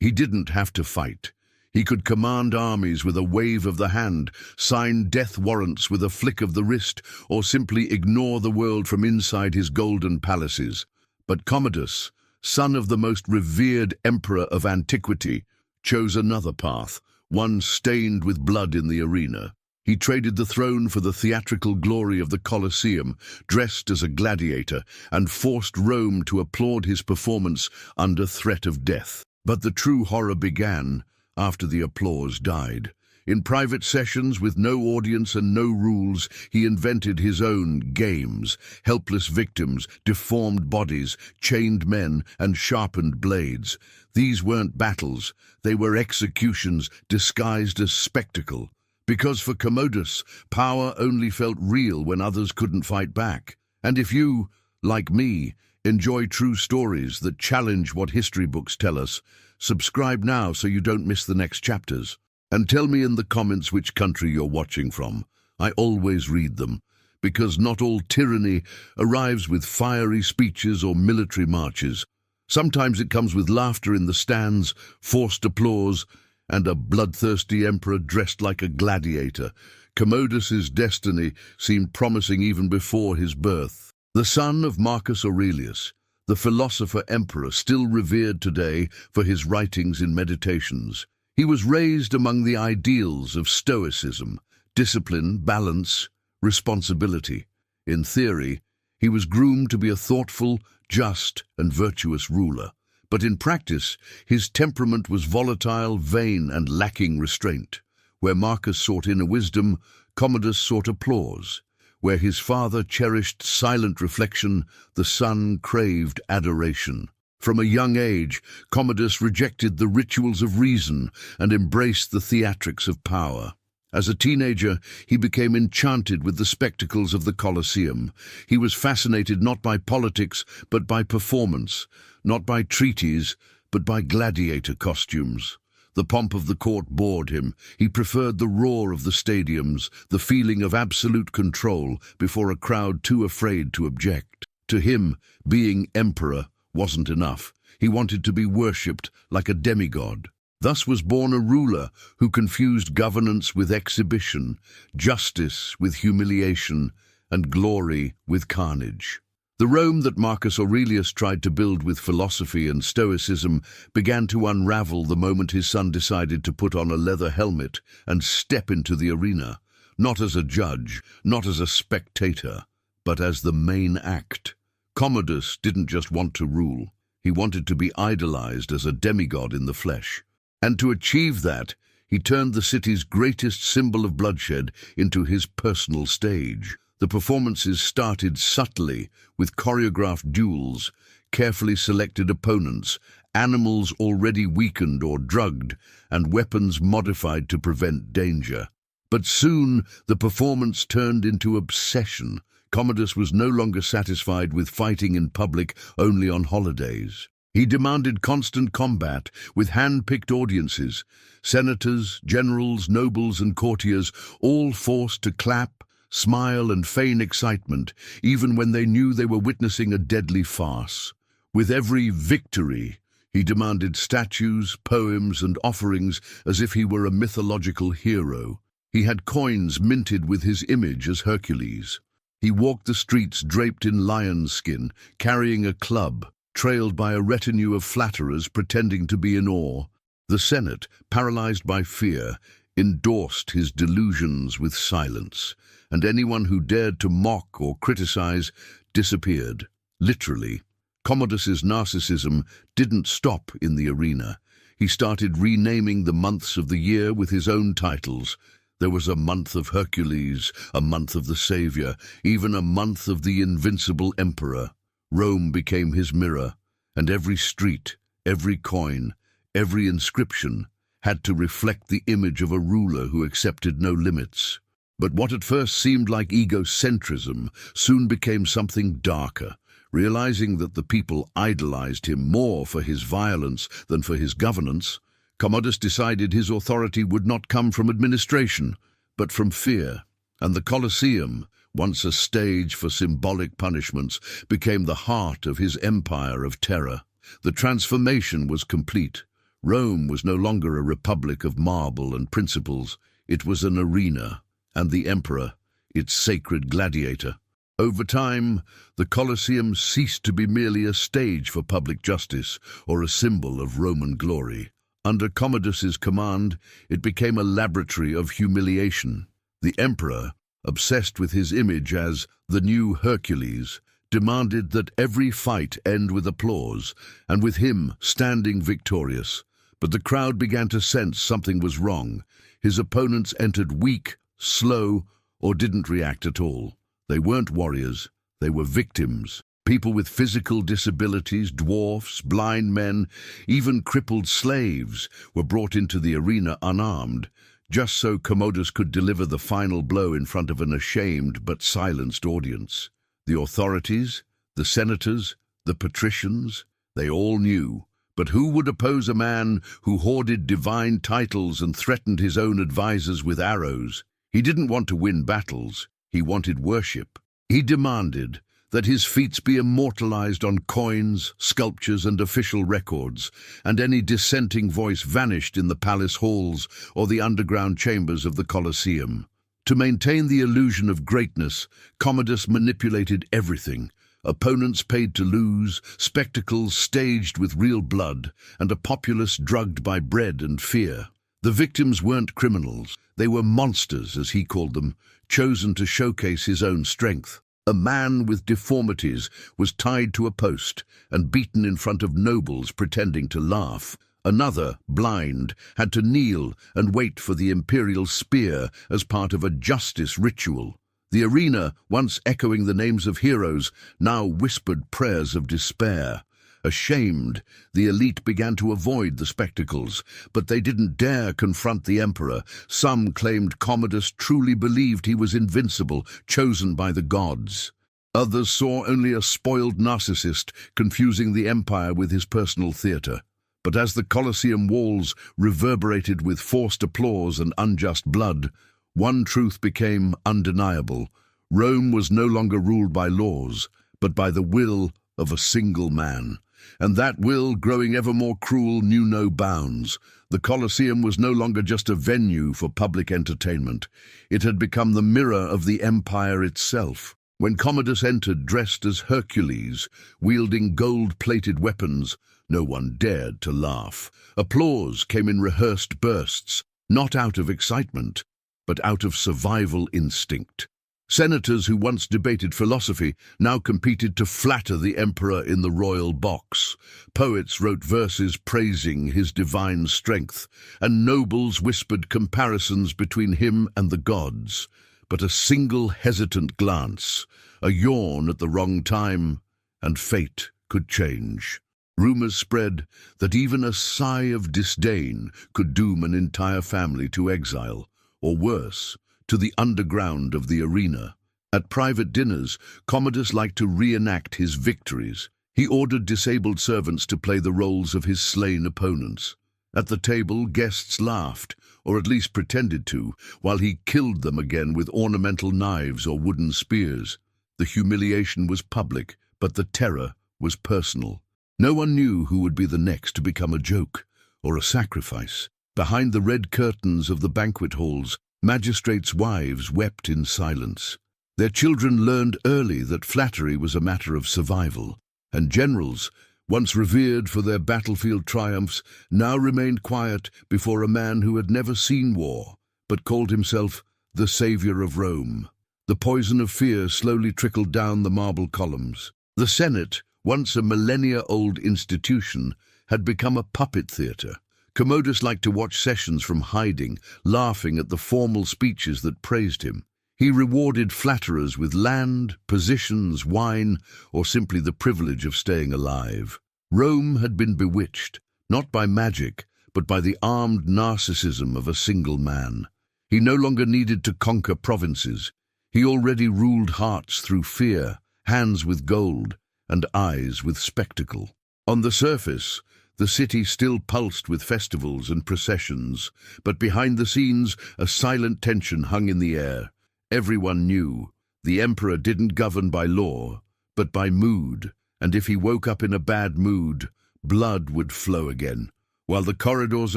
He didn't have to fight. He could command armies with a wave of the hand, sign death warrants with a flick of the wrist, or simply ignore the world from inside his golden palaces. But Commodus, son of the most revered emperor of antiquity, chose another path, one stained with blood in the arena. He traded the throne for the theatrical glory of the Colosseum, dressed as a gladiator, and forced Rome to applaud his performance under threat of death. But the true horror began after the applause died. In private sessions with no audience and no rules, he invented his own games, helpless victims, deformed bodies, chained men, and sharpened blades. These weren't battles, they were executions disguised as spectacle. Because for Commodus, power only felt real when others couldn't fight back. And if you, like me, enjoy true stories that challenge what history books tell us, subscribe now so you don't miss the next chapters. And tell me in the comments which country you're watching from. I always read them, because not all tyranny arrives with fiery speeches or military marches. Sometimes it comes with laughter in the stands, forced applause, and a bloodthirsty emperor dressed like a gladiator. Commodus's destiny seemed promising even before his birth. The son of Marcus Aurelius, the philosopher-emperor still revered today for his writings in Meditations. He was raised among the ideals of Stoicism, discipline, balance, responsibility. In theory, he was groomed to be a thoughtful, just, and virtuous ruler. But in practice, his temperament was volatile, vain, and lacking restraint. Where Marcus sought inner wisdom, Commodus sought applause. Where his father cherished silent reflection, the son craved adoration. From a young age, Commodus rejected the rituals of reason and embraced the theatrics of power. As a teenager, he became enchanted with the spectacles of the Colosseum. He was fascinated not by politics, but by performance, not by treaties, but by gladiator costumes. The pomp of the court bored him. He preferred the roar of the stadiums, the feeling of absolute control before a crowd too afraid to object. To him, being emperor wasn't enough. He wanted to be worshipped like a demigod. Thus was born a ruler who confused governance with exhibition, justice with humiliation, and glory with carnage. The Rome that Marcus Aurelius tried to build with philosophy and stoicism began to unravel the moment his son decided to put on a leather helmet and step into the arena, not as a judge, not as a spectator, but as the main act. Commodus didn't just want to rule, he wanted to be idolized as a demigod in the flesh. And to achieve that, he turned the city's greatest symbol of bloodshed into his personal stage. The performances started subtly with choreographed duels, carefully selected opponents, animals already weakened or drugged, and weapons modified to prevent danger. But soon the performance turned into obsession. Commodus was no longer satisfied with fighting in public only on holidays. He demanded constant combat with hand-picked audiences, senators, generals, nobles, and courtiers, all forced to clap, smile, and feign excitement, even when they knew they were witnessing a deadly farce. With every victory, he demanded statues, poems, and offerings as if he were a mythological hero. He had coins minted with his image as Hercules. He walked the streets draped in lion's skin, carrying a club, trailed by a retinue of flatterers pretending to be in awe. The Senate, paralyzed by fear, endorsed his delusions with silence, and anyone who dared to mock or criticize disappeared. Literally, Commodus's narcissism didn't stop in the arena. He started renaming the months of the year with his own titles. There was a month of Hercules, a month of the Savior, even a month of the invincible emperor. Rome became his mirror, and every street, every coin, every inscription had to reflect the image of a ruler who accepted no limits. But what at first seemed like egocentrism soon became something darker. Realizing that the people idolized him more for his violence than for his governance, Commodus decided his authority would not come from administration, but from fear. And the Colosseum, once a stage for symbolic punishments, became the heart of his empire of terror. The transformation was complete. Rome was no longer a republic of marble and principles. It was an arena, and the emperor, its sacred gladiator. Over time, the Colosseum ceased to be merely a stage for public justice or a symbol of Roman glory. Under Commodus's command, it became a laboratory of humiliation. The emperor, obsessed with his image as the new Hercules, demanded that every fight end with applause, and with him standing victorious. But the crowd began to sense something was wrong. His opponents entered weak, slow, or didn't react at all. They weren't warriors, they were victims. People with physical disabilities, dwarfs, blind men, even crippled slaves were brought into the arena unarmed, just so Commodus could deliver the final blow in front of an ashamed but silenced audience. The authorities, the senators, the patricians, they all knew. But who would oppose a man who hoarded divine titles and threatened his own advisors with arrows? He didn't want to win battles, he wanted worship. He demanded that his feats be immortalized on coins, sculptures, and official records, and any dissenting voice vanished in the palace halls or the underground chambers of the Colosseum. To maintain the illusion of greatness, Commodus manipulated everything. Opponents paid to lose, spectacles staged with real blood, and a populace drugged by bread and fear. The victims weren't criminals, they were monsters, as he called them, chosen to showcase his own strength. A man with deformities was tied to a post and beaten in front of nobles pretending to laugh. Another, blind, had to kneel and wait for the imperial spear as part of a justice ritual. The arena, once echoing the names of heroes, now whispered prayers of despair. Ashamed, the elite began to avoid the spectacles, but they didn't dare confront the emperor. Some claimed Commodus truly believed he was invincible, chosen by the gods. Others saw only a spoiled narcissist, confusing the empire with his personal theater. But as the Colosseum walls reverberated with forced applause and unjust blood, one truth became undeniable. Rome was no longer ruled by laws, but by the will of a single man. And that will, growing ever more cruel, knew no bounds. The Colosseum was no longer just a venue for public entertainment. It had become the mirror of the empire itself. When Commodus entered dressed as Hercules, wielding gold-plated weapons, no one dared to laugh. Applause came in rehearsed bursts, not out of excitement, but out of survival instinct. Senators who once debated philosophy now competed to flatter the emperor in the royal box. Poets wrote verses praising his divine strength, and nobles whispered comparisons between him and the gods. But a single hesitant glance, a yawn at the wrong time, and fate could change. Rumors spread that even a sigh of disdain could doom an entire family to exile, or worse, to the underground of the arena. At private dinners, Commodus liked to reenact his victories. He ordered disabled servants to play the roles of his slain opponents. At the table, guests laughed, or at least pretended to, while he killed them again with ornamental knives or wooden spears. The humiliation was public, but the terror was personal. No one knew who would be the next to become a joke or a sacrifice. Behind the red curtains of the banquet halls, magistrates' wives wept in silence. Their children learned early that flattery was a matter of survival, and generals, once revered for their battlefield triumphs, now remained quiet before a man who had never seen war, but called himself the savior of Rome. The poison of fear slowly trickled down the marble columns. The Senate, once a millennia-old institution, had become a puppet theater. Commodus liked to watch sessions from hiding, laughing at the formal speeches that praised him. He rewarded flatterers with land, positions, wine, or simply the privilege of staying alive. Rome had been bewitched, not by magic, but by the armed narcissism of a single man. He no longer needed to conquer provinces. He already ruled hearts through fear, hands with gold, and eyes with spectacle. On the surface, the city still pulsed with festivals and processions, but behind the scenes, a silent tension hung in the air. Everyone knew the emperor didn't govern by law, but by mood, and if he woke up in a bad mood, blood would flow again. While the corridors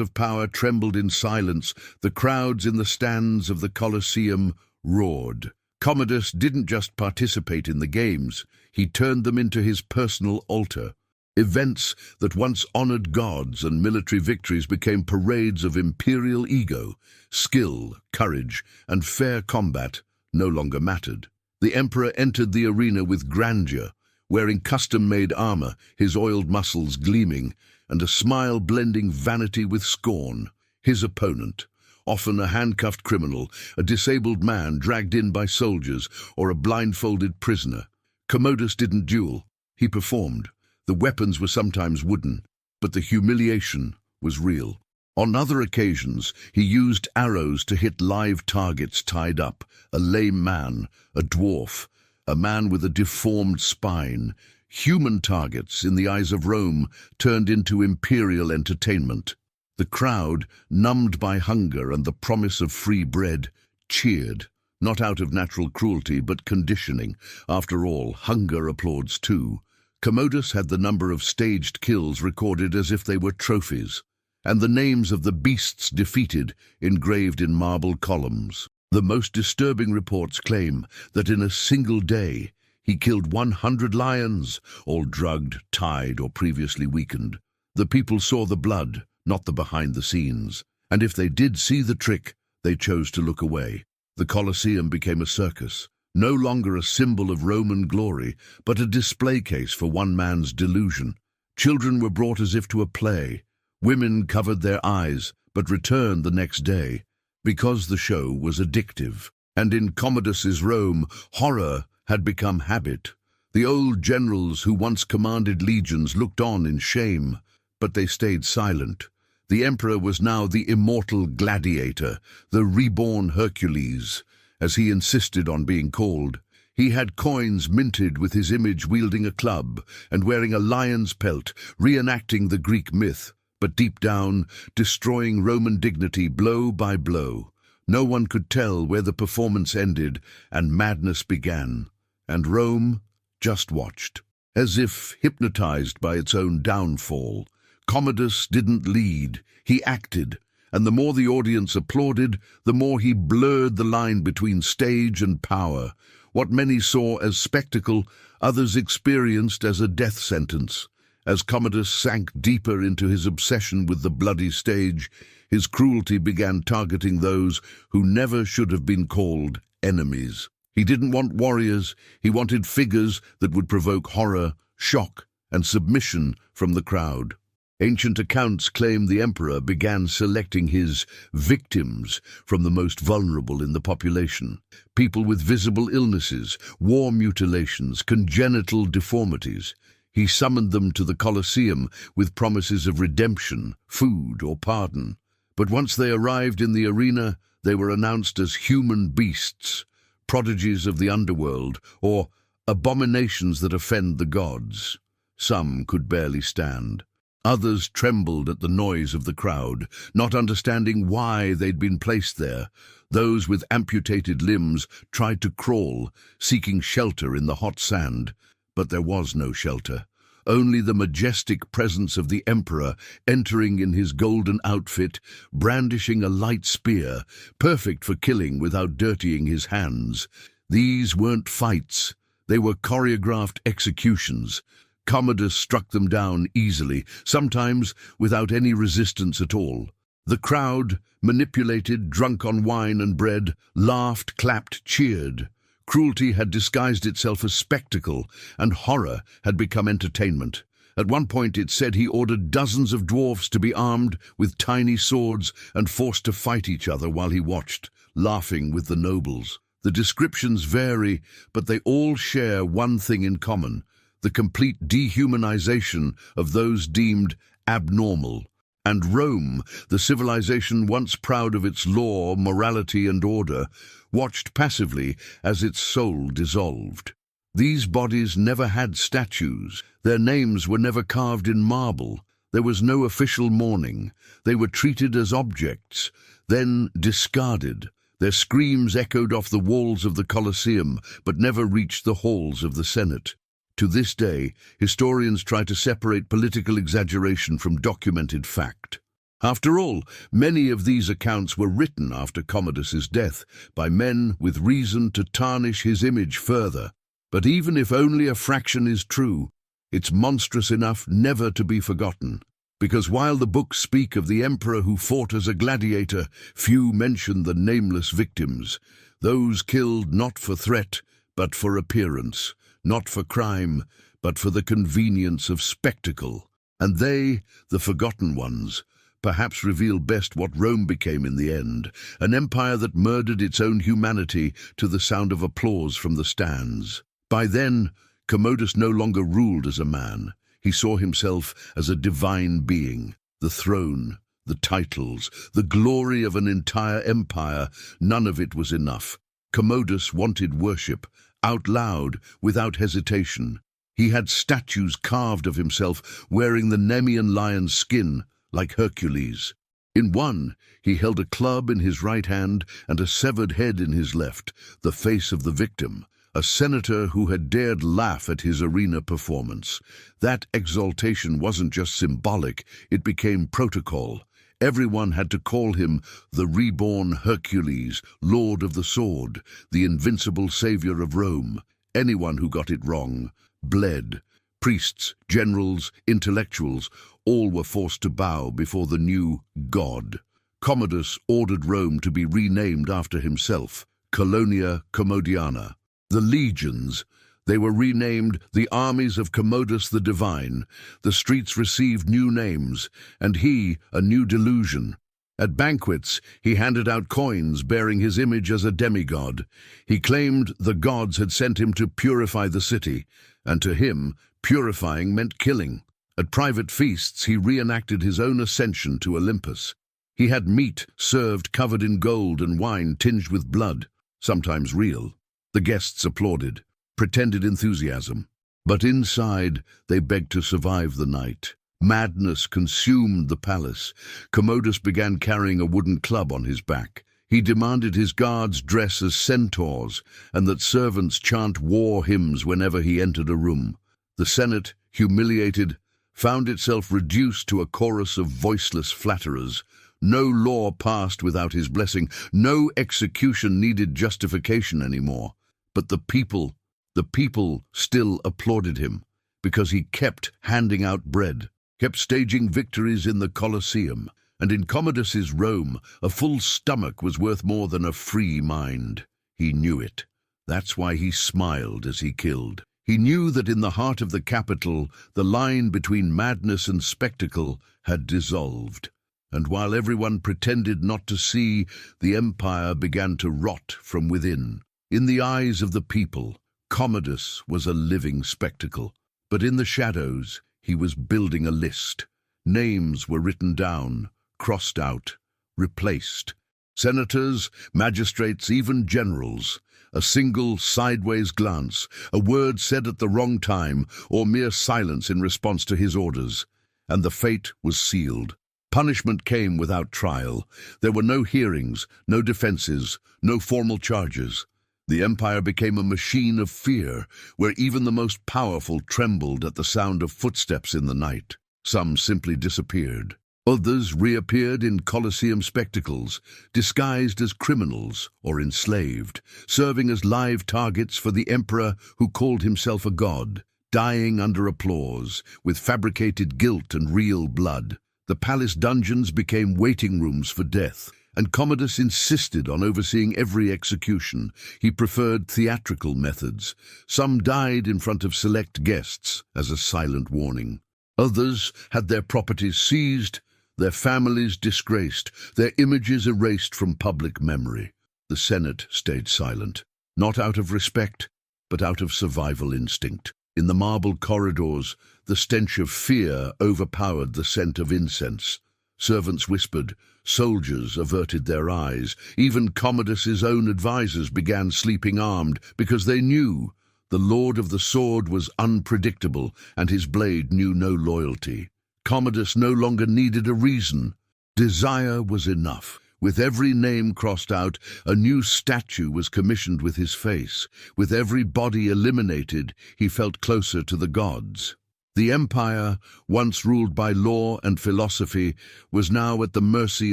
of power trembled in silence, the crowds in the stands of the Colosseum roared. Commodus didn't just participate in the games, he turned them into his personal altar. Events that once honored gods and military victories became parades of imperial ego. Skill, courage, and fair combat no longer mattered. The emperor entered the arena with grandeur, wearing custom-made armor, his oiled muscles gleaming, and a smile blending vanity with scorn. His opponent, often a handcuffed criminal, a disabled man dragged in by soldiers, or a blindfolded prisoner. Commodus didn't duel, he performed. The weapons were sometimes wooden, but the humiliation was real. On other occasions, he used arrows to hit live targets tied up, a lame man, a dwarf, a man with a deformed spine. Human targets, in the eyes of Rome, turned into imperial entertainment. The crowd, numbed by hunger and the promise of free bread, cheered, not out of natural cruelty but conditioning. After all, hunger applauds too. Commodus had the number of staged kills recorded as if they were trophies, and the names of the beasts defeated engraved in marble columns. The most disturbing reports claim that in a single day he killed 100 lions, all drugged, tied, or previously weakened. The people saw the blood, not the behind the scenes, and if they did see the trick, they chose to look away. The Colosseum became a circus, no longer a symbol of Roman glory, but a display case for one man's delusion. Children were brought as if to a play. Women covered their eyes, but returned the next day, because the show was addictive. And in Commodus's Rome, horror had become habit. The old generals who once commanded legions looked on in shame, but they stayed silent. The emperor was now the immortal gladiator, the reborn Hercules, as he insisted on being called. He had coins minted with his image wielding a club and wearing a lion's pelt, reenacting the Greek myth, but deep down, destroying Roman dignity blow by blow. No one could tell where the performance ended and madness began, and Rome just watched, as if hypnotized by its own downfall. Commodus didn't lead, he acted, and the more the audience applauded, the more he blurred the line between stage and power. What many saw as spectacle, others experienced as a death sentence. As Commodus sank deeper into his obsession with the bloody stage, his cruelty began targeting those who never should have been called enemies. He didn't want warriors, he wanted figures that would provoke horror, shock, and submission from the crowd. Ancient accounts claim the emperor began selecting his victims from the most vulnerable in the population. People with visible illnesses, war mutilations, congenital deformities. He summoned them to the Colosseum with promises of redemption, food, or pardon. But once they arrived in the arena, they were announced as human beasts, prodigies of the underworld, or abominations that offend the gods. Some could barely stand. Others trembled at the noise of the crowd, not understanding why they'd been placed there. Those with amputated limbs tried to crawl, seeking shelter in the hot sand. But there was no shelter. Only the majestic presence of the emperor entering in his golden outfit, brandishing a light spear, perfect for killing without dirtying his hands. These weren't fights. They were choreographed executions. Commodus struck them down easily, sometimes without any resistance at all. The crowd, manipulated, drunk on wine and bread, laughed, clapped, cheered. Cruelty had disguised itself as spectacle, and horror had become entertainment. At one point it said he ordered dozens of dwarfs to be armed with tiny swords and forced to fight each other while he watched, laughing with the nobles. The descriptions vary, but they all share one thing in common: the complete dehumanization of those deemed abnormal. And Rome, the civilization once proud of its law, morality, and order, watched passively as its soul dissolved. These bodies never had statues. Their names were never carved in marble. There was no official mourning. They were treated as objects, then discarded. Their screams echoed off the walls of the Colosseum, but never reached the halls of the Senate. To this day, historians try to separate political exaggeration from documented fact. After all, many of these accounts were written after Commodus's death by men with reason to tarnish his image further. But even if only a fraction is true, it's monstrous enough never to be forgotten. Because while the books speak of the emperor who fought as a gladiator, few mention the nameless victims, those killed not for threat, but for appearance, not for crime, but for the convenience of spectacle. And they, the forgotten ones, perhaps reveal best what Rome became in the end, an empire that murdered its own humanity to the sound of applause from the stands. By then, Commodus no longer ruled as a man. He saw himself as a divine being. The throne, the titles, the glory of an entire empire, none of it was enough. Commodus wanted worship, out loud, without hesitation. He had statues carved of himself wearing the Nemean lion's skin, like Hercules. In one, he held a club in his right hand and a severed head in his left, the face of the victim, a senator who had dared laugh at his arena performance. That exaltation wasn't just symbolic, it became protocol. Everyone had to call him the reborn Hercules, Lord of the Sword, the invincible savior of Rome. Anyone who got it wrong bled. Priests, generals, intellectuals, all were forced to bow before the new god. Commodus ordered Rome to be renamed after himself, Colonia Commodiana. The legions, they were renamed the armies of Commodus the Divine. The streets received new names, and he a new delusion. At banquets, he handed out coins bearing his image as a demigod. He claimed the gods had sent him to purify the city, and to him, purifying meant killing. At private feasts, he reenacted his own ascension to Olympus. He had meat served covered in gold and wine tinged with blood, sometimes real. The guests applauded, pretended enthusiasm. But inside, they begged to survive the night. Madness consumed the palace. Commodus began carrying a wooden club on his back. He demanded his guards dress as centaurs, and that servants chant war hymns whenever he entered a room. The Senate, humiliated, found itself reduced to a chorus of voiceless flatterers. No law passed without his blessing. No execution needed justification anymore. But the people still applauded him, because he kept handing out bread, kept staging victories in the Colosseum. And in Commodus's Rome, a full stomach was worth more than a free mind. He knew it. That's why he smiled as he killed. He knew that in the heart of the capital, the line between madness and spectacle had dissolved. And while everyone pretended not to see, the empire began to rot from within. In the eyes of the people, Commodus was a living spectacle. But in the shadows, he was building a list. Names were written down, crossed out, replaced. Senators, magistrates, even generals. A single sideways glance, a word said at the wrong time, or mere silence in response to his orders. And the fate was sealed. Punishment came without trial. There were no hearings, no defenses, no formal charges. The empire became a machine of fear, where even the most powerful trembled at the sound of footsteps in the night. Some simply disappeared. Others reappeared in Colosseum spectacles, disguised as criminals or enslaved, serving as live targets for the emperor who called himself a god, dying under applause, with fabricated guilt and real blood. The palace dungeons became waiting rooms for death, and Commodus insisted on overseeing every execution. He preferred theatrical methods. Some died in front of select guests as a silent warning. Others had their properties seized, their families disgraced, their images erased from public memory. The Senate stayed silent, not out of respect, but out of survival instinct. In the marble corridors, the stench of fear overpowered the scent of incense. Servants whispered, soldiers averted their eyes. Even Commodus's own advisors began sleeping armed, because they knew the Lord of the Sword was unpredictable and his blade knew no loyalty. Commodus no longer needed a reason. Desire was enough. With every name crossed out, a new statue was commissioned with his face. With every body eliminated, he felt closer to the gods. The empire, once ruled by law and philosophy, was now at the mercy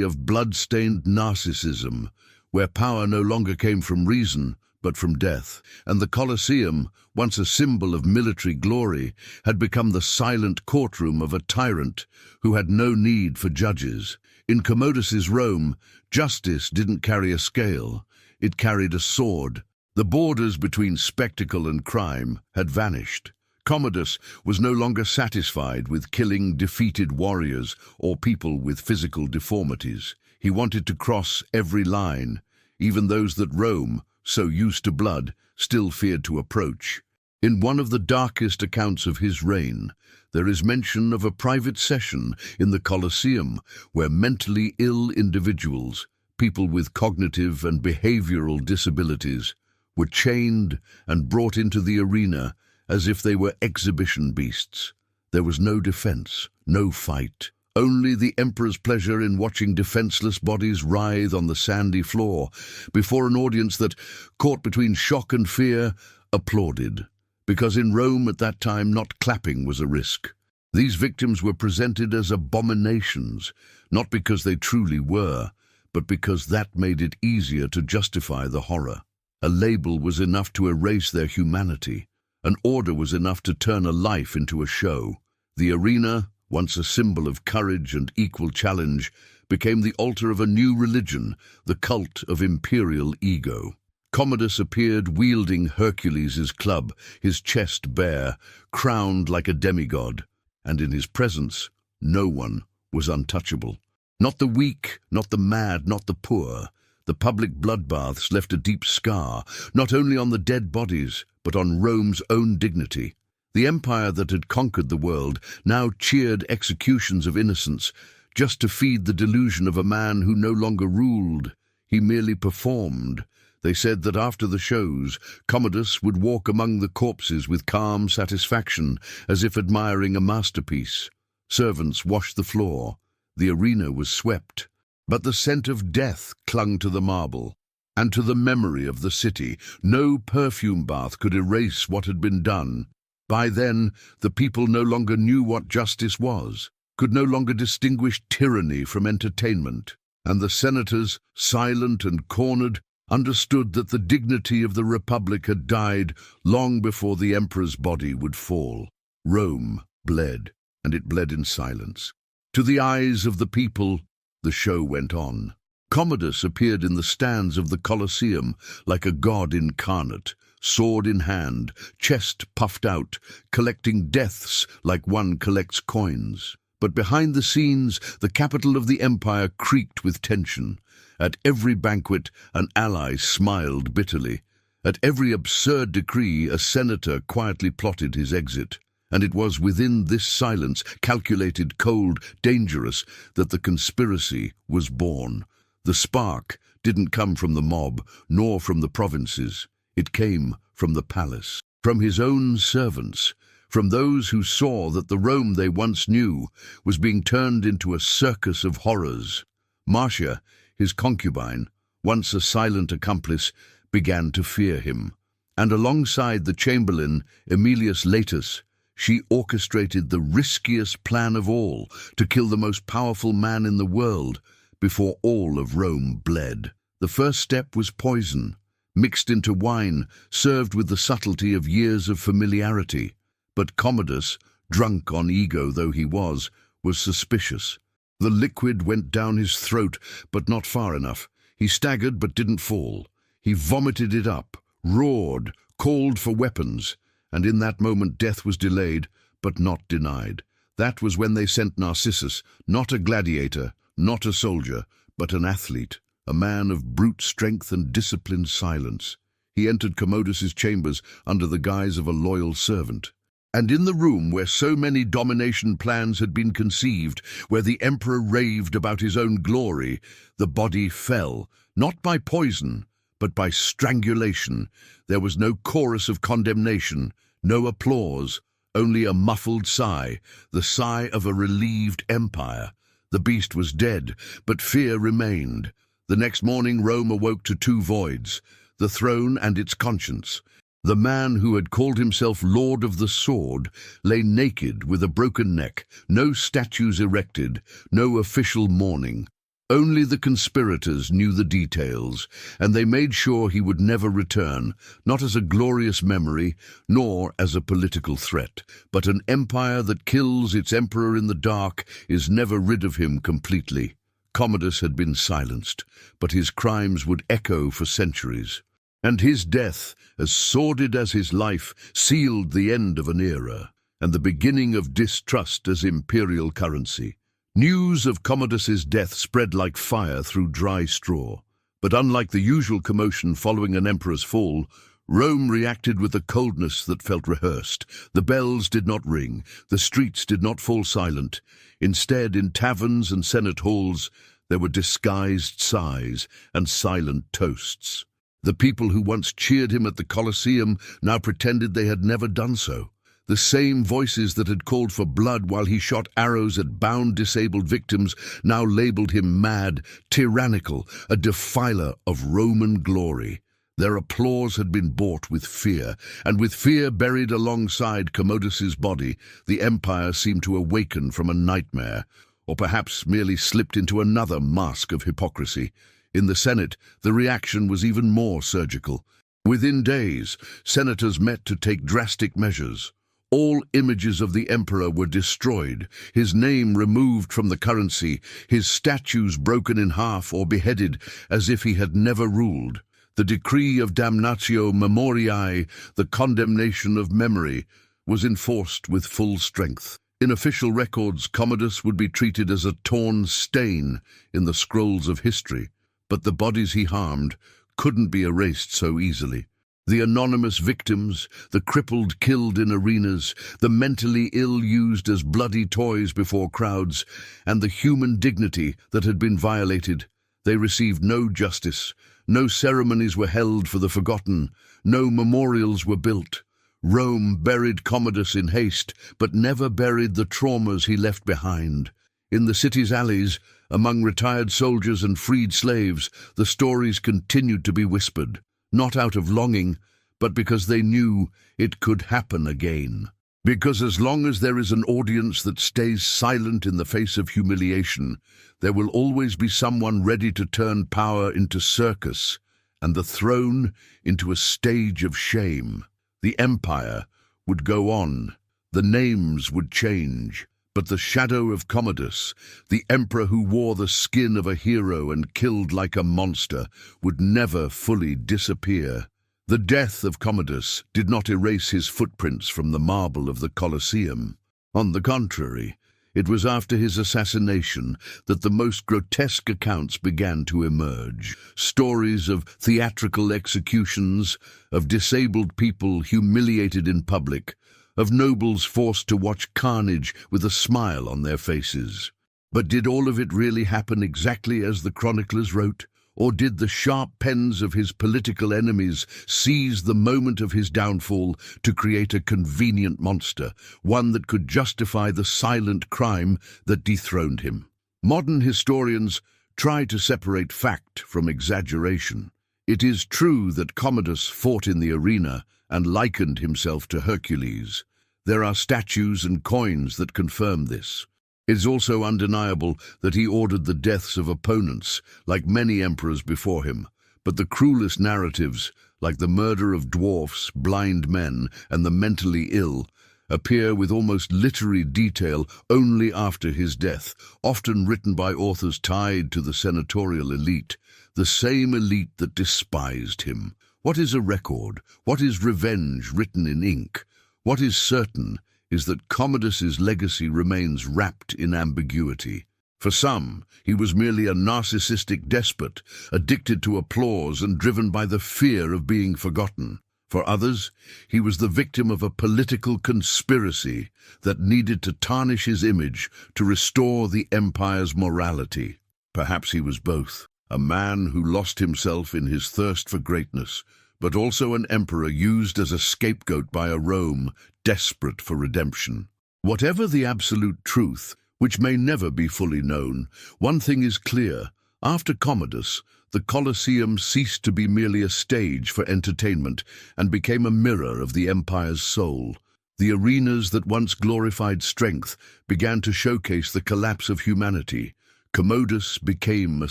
of blood-stained narcissism, where power no longer came from reason, but from death. And the Colosseum, once a symbol of military glory, had become the silent courtroom of a tyrant who had no need for judges. In Commodus's Rome, justice didn't carry a scale, it carried a sword. The borders between spectacle and crime had vanished. Commodus was no longer satisfied with killing defeated warriors or people with physical deformities. He wanted to cross every line, even those that Rome, so used to blood, still feared to approach. In one of the darkest accounts of his reign, there is mention of a private session in the Colosseum where mentally ill individuals, people with cognitive and behavioral disabilities, were chained and brought into the arena as if they were exhibition beasts. There was no defense, no fight. Only the emperor's pleasure in watching defenseless bodies writhe on the sandy floor before an audience that, caught between shock and fear, applauded. Because in Rome at that time not clapping was a risk. These victims were presented as abominations, not because they truly were, but because that made it easier to justify the horror. A label was enough to erase their humanity. An order was enough to turn a life into a show. The arena, once a symbol of courage and equal challenge, became the altar of a new religion, the cult of imperial ego. Commodus appeared wielding Hercules' club, his chest bare, crowned like a demigod, and in his presence no one was untouchable. Not the weak, not the mad, not the poor. The public bloodbaths left a deep scar, not only on the dead bodies, but on Rome's own dignity. The empire that had conquered the world now cheered executions of innocents, just to feed the delusion of a man who no longer ruled. He merely performed. They said that after the shows, Commodus would walk among the corpses with calm satisfaction, as if admiring a masterpiece. Servants washed the floor. The arena was swept. But the scent of death clung to the marble, and to the memory of the city. No perfume bath could erase what had been done. By then, the people no longer knew what justice was, could no longer distinguish tyranny from entertainment, and the senators, silent and cornered, understood that the dignity of the Republic had died long before the emperor's body would fall. Rome bled, and it bled in silence. To the eyes of the people, the show went on. Commodus appeared in the stands of the Colosseum like a god incarnate, sword in hand, chest puffed out, collecting deaths like one collects coins. But behind the scenes, the capital of the empire creaked with tension. At every banquet, an ally smiled bitterly. At every absurd decree, a senator quietly plotted his exit. And it was within this silence, calculated, cold, dangerous, that the conspiracy was born. The spark didn't come from the mob, nor from the provinces. It came from the palace, from his own servants, from those who saw that the Rome they once knew was being turned into a circus of horrors. Marcia, his concubine, once a silent accomplice, began to fear him. And alongside the chamberlain, Aemilius Latus, she orchestrated the riskiest plan of all, to kill the most powerful man in the world before all of Rome bled. The first step was poison, mixed into wine, served with the subtlety of years of familiarity. But Commodus, drunk on ego though he was suspicious. The liquid went down his throat, but not far enough. He staggered but didn't fall. He vomited it up, roared, called for weapons, and in that moment death was delayed, but not denied. That was when they sent Narcissus, not a gladiator, not a soldier, but an athlete, a man of brute strength and disciplined silence. He entered Commodus's chambers under the guise of a loyal servant. And in the room where so many domination plans had been conceived, where the emperor raved about his own glory, the body fell, not by poison, but by strangulation. There was no chorus of condemnation, no applause, only a muffled sigh, the sigh of a relieved empire. The beast was dead, but fear remained. The next morning Rome awoke to two voids, the throne and its conscience. The man who had called himself Lord of the Sword lay naked with a broken neck, no statues erected, no official mourning. Only the conspirators knew the details, and they made sure he would never return, not as a glorious memory, nor as a political threat, but an empire that kills its emperor in the dark is never rid of him completely. Commodus had been silenced, but his crimes would echo for centuries. And his death, as sordid as his life, sealed the end of an era, and the beginning of distrust as imperial currency. News of Commodus's death spread like fire through dry straw. But unlike the usual commotion following an emperor's fall, Rome reacted with a coldness that felt rehearsed. The bells did not ring, the streets did not fall silent. Instead, in taverns and senate halls, there were disguised sighs and silent toasts. The people who once cheered him at the Colosseum now pretended they had never done so. The same voices that had called for blood while he shot arrows at bound, disabled victims now labeled him mad, tyrannical, a defiler of Roman glory. Their applause had been bought with fear, and with fear buried alongside Commodus's body, the empire seemed to awaken from a nightmare, or perhaps merely slipped into another mask of hypocrisy. In the Senate, the reaction was even more surgical. Within days, senators met to take drastic measures. All images of the emperor were destroyed, his name removed from the currency, his statues broken in half or beheaded as if he had never ruled. The decree of damnatio memoriae, the condemnation of memory, was enforced with full strength. In official records, Commodus would be treated as a torn stain in the scrolls of history. But the bodies he harmed couldn't be erased so easily. The anonymous victims, the crippled killed in arenas, the mentally ill used as bloody toys before crowds, and the human dignity that had been violated, they received no justice. No ceremonies were held for the forgotten, no memorials were built. Rome buried Commodus in haste, but never buried the traumas he left behind. In the city's alleys, among retired soldiers and freed slaves, the stories continued to be whispered, not out of longing, but because they knew it could happen again. Because as long as there is an audience that stays silent in the face of humiliation, there will always be someone ready to turn power into circus and the throne into a stage of shame. The empire would go on, the names would change, but the shadow of Commodus, the emperor who wore the skin of a hero and killed like a monster, would never fully disappear. The death of Commodus did not erase his footprints from the marble of the Colosseum. On the contrary, it was after his assassination that the most grotesque accounts began to emerge. Stories of theatrical executions, of disabled people humiliated in public, of nobles forced to watch carnage with a smile on their faces. But did all of it really happen exactly as the chroniclers wrote? Or did the sharp pens of his political enemies seize the moment of his downfall to create a convenient monster, one that could justify the silent crime that dethroned him? Modern historians try to separate fact from exaggeration. It is true that Commodus fought in the arena and likened himself to Hercules. There are statues and coins that confirm this. It is also undeniable that he ordered the deaths of opponents, like many emperors before him. But the cruelest narratives, like the murder of dwarfs, blind men, and the mentally ill, appear with almost literary detail only after his death, often written by authors tied to the senatorial elite, the same elite that despised him. What is a record? What is revenge written in ink? What is certain is that Commodus's legacy remains wrapped in ambiguity. For some, he was merely a narcissistic despot, addicted to applause and driven by the fear of being forgotten. For others, he was the victim of a political conspiracy that needed to tarnish his image to restore the empire's morality. Perhaps he was both, a man who lost himself in his thirst for greatness, but also an emperor used as a scapegoat by a Rome desperate for redemption. Whatever the absolute truth, which may never be fully known, one thing is clear: After Commodus, the Colosseum ceased to be merely a stage for entertainment and became a mirror of the empire's soul. The arenas that once glorified strength began to showcase the collapse of humanity. Commodus became a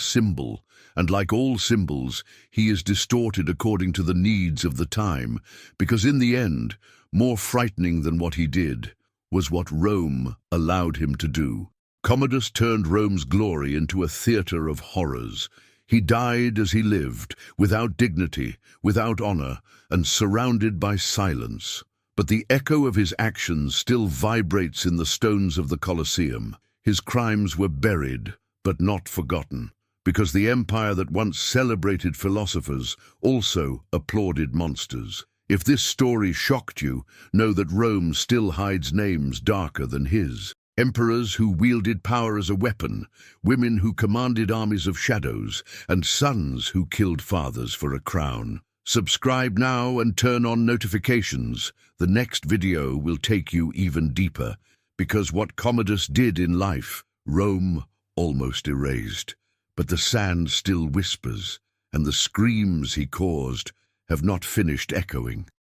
symbol, and like all symbols, he is distorted according to the needs of the time, because in the end, more frightening than what he did was what Rome allowed him to do. Commodus turned Rome's glory into a theater of horrors. He died as he lived, without dignity, without honor, and surrounded by silence. But the echo of his actions still vibrates in the stones of the Colosseum. His crimes were buried, but not forgotten, because the empire that once celebrated philosophers also applauded monsters. If this story shocked you, know that Rome still hides names darker than his. Emperors who wielded power as a weapon, women who commanded armies of shadows, and sons who killed fathers for a crown. Subscribe now and turn on notifications. The next video will take you even deeper, because what Commodus did in life, Rome almost erased. But the sand still whispers, and the screams he caused have not finished echoing.